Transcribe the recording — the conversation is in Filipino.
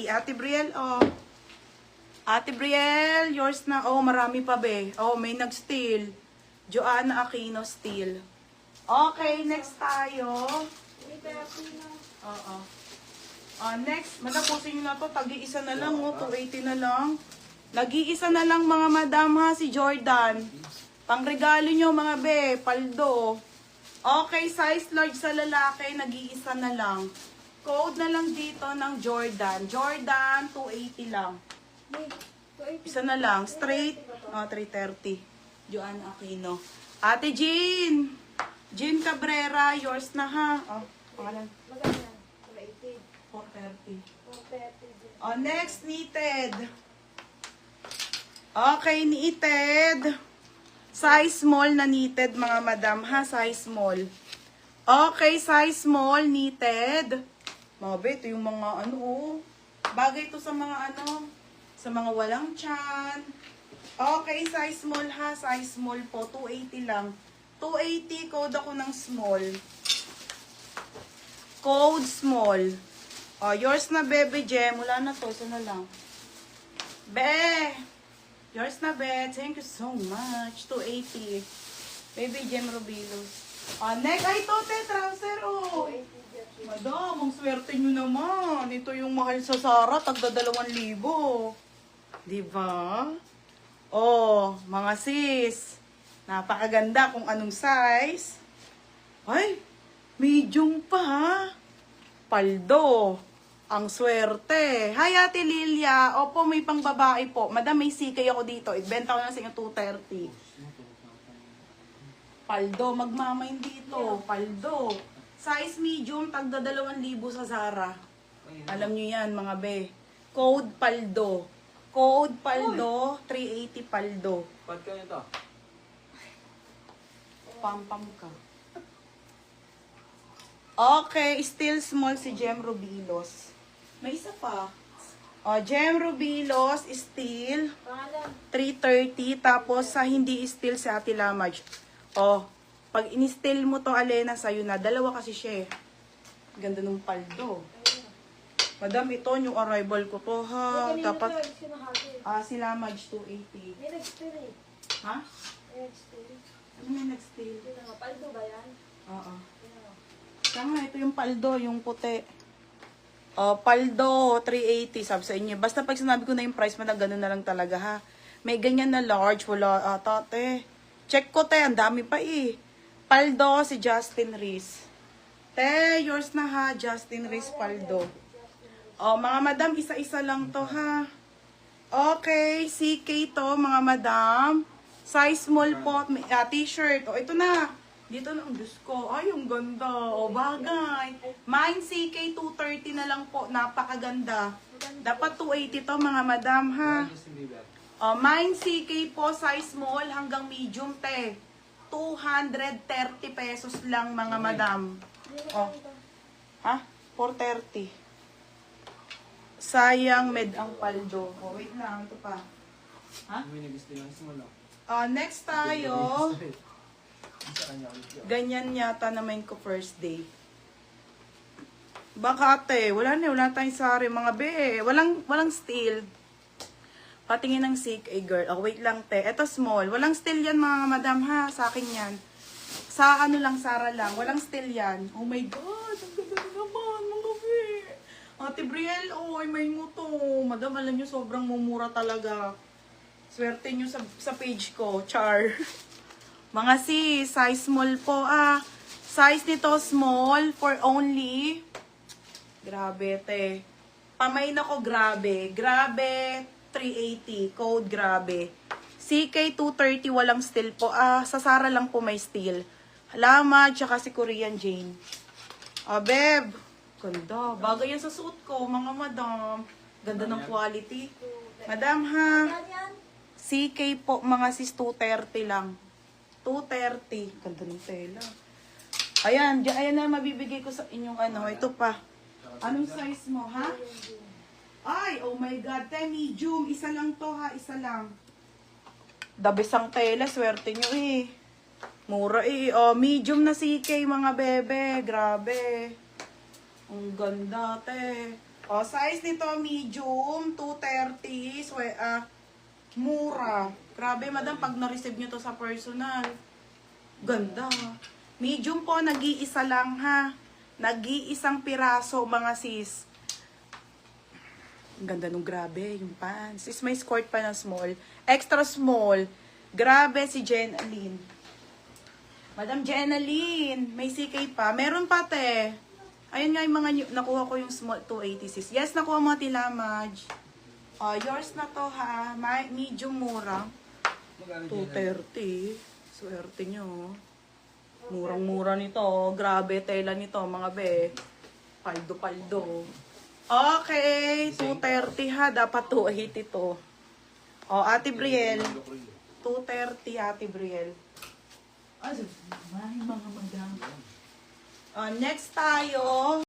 Ate Brielle, oh. Ate Brielle, yours na. Oh, marami pa, be. Oh, may nag-steal. Joanna Aquino steal. Okay, next tayo. Oo. Next, matapusin nyo na to. Tagi-isa na lang, oh. 280 na lang. Nag-iisa na lang, mga madam, ha, si Jordan. Pangregalo nyo, mga be. Paldo. Okay, size large sa lalaki. Nag-iisa na lang. Code na lang dito ng Jordan. Jordan, 280 lang. Isa na lang. Straight. 330. Joanna Aquino. Ate Jean. Jean Cabrera. Yours na, ha. Pangalan. 430. Next, knitted. Okay, knitted. Size small na knitted, mga madam, ha. Size small. Okay, size small, knitted. Mga be, ito yung mga bagay ito sa mga sa mga walang tiyan. Okay, size small, ha. Size small po, 280 lang. 280, code ako ng small. Code small. Yours na, Bebe Gem. Wala na to, isa na lang. Be! Yours na, Be. Thank you so much. 280. Baby Gem Robilos. Next, ay, ito, trouser, oh. Madam, ang swerte nyo naman. Ito yung mahal sa Zara, tagda 2,000. Diba? Mga sis. Napakaganda kung anong size. Ay, medium pa, ha? Paldo. Ang swerte. Hi, Ate Lilia. Opo, may pang babae po. Madam, may CK ako dito. Ibenta ko na sa inyo 230. Paldo. Magmamain dito. Paldo. Size medium, tagda 2,000 sa Zara. Alam nyo yan, mga be. Code Paldo. Code Paldo, 380 Paldo. Pad ka nito. Pam-pam ka. Okay, still small si Gem Rubilos. May isa pa. Gem Rubilos, still 330. Tapos sa hindi still si Ate Lamaj. Pag in-still mo to, Alena, sa'yo na. Dalawa kasi siya, eh. Ganda ng paldo. Madam, ito yung arrival ko to, ha. Dapat, si Lamaj, 280. May nag-steal eh. Ha? May nag-steal. Ano may nag-steal? Paldo ba yan? Oo. Tama, ito yung paldo, yung puti. Paldo, 380, sabi sa inyo. Basta pag sinabi ko na yung price mo na gano'n na lang talaga, ha. May ganyan na large, wala ata, te. Check ko, te, ang dami pa, eh. Paldo, si Justin Reese. Te, yours na, ha, Justin Reese Paldo. Mga madam, isa-isa lang to, ha. Okay, CK to, mga madam. Size small po, t-shirt. Ito na. Dito na, Diyos ko. Ay, ang ganda. Bagay. Mine CK 230 na lang po. Napakaganda. Dapat 280 to, mga madam, ha. Mine CK po, size small hanggang medium, te. 230 pesos lang, mga madam. Ha? 430. Sayang med ang paldo. Wait lang, ito pa. Ha? Next tayo. Ganyan yata naman ko first day. Baka ate, wala tayong sari, mga be. Walang steel. Patingin ng sick, girl. Wait lang, te. Ito small. Walang steel yan, mga madam, ha. Sa akin yan. Sa Sara lang. Walang steel yan. Oh my God. Ang ganda naman, mga be. Ate Brielle, may mo to. Madam, alam nyo, sobrang mumura talaga. Swerte nyo sa page ko. Char. Mga sis, size small po, Size nito small for only. Grabe, te. Pamain ako, grabe. Grabe, 380. Code, grabe. CK 230, walang steel po. Sa Zara lang po may steel. Halama, tsaka si Korean Jane. Beb. Ganda. Bagay yan sa suit ko, mga madam. Ganda ng quality. Madam, ha. CK po, mga sis, 230 lang. 230. Ganda ng tela. Ayan na mabibigay ko sa inyong ito pa. Anong size mo, ha? Ay, oh my God. Te, medium. Isa lang to, ha? Isa lang. Dabisang tela. Swerte nyo, eh. Mura, eh. Medium na CK, mga bebe. Grabe. Ang ganda, te. O, size nito, medium, 230. Mura. Grabe, madam, pag na-receive nyo to sa personal. Ganda. Medium po, nag-iisa lang, ha. Nag-iisang piraso, mga sis. Ang ganda nung grabe, yung pants. Is may skirt pa na small. Extra small. Grabe si Jenaline. Madam Jenaline, may CK pa. Meron pa, te. Ayun nga yung mga, nakuha ko yung small 286. Yes, nakuha mo, Tila Madge. Yours na to, ha. Medium mura. 230. Swerte nyo. Murang-mura nito. Grabe, tela nito, mga be. Paldo-paldo. Okay, 230 ha. Dapat 280 ito. O, Ate Brielle. 230, Ate Brielle. Ay, mga madam. Next tayo.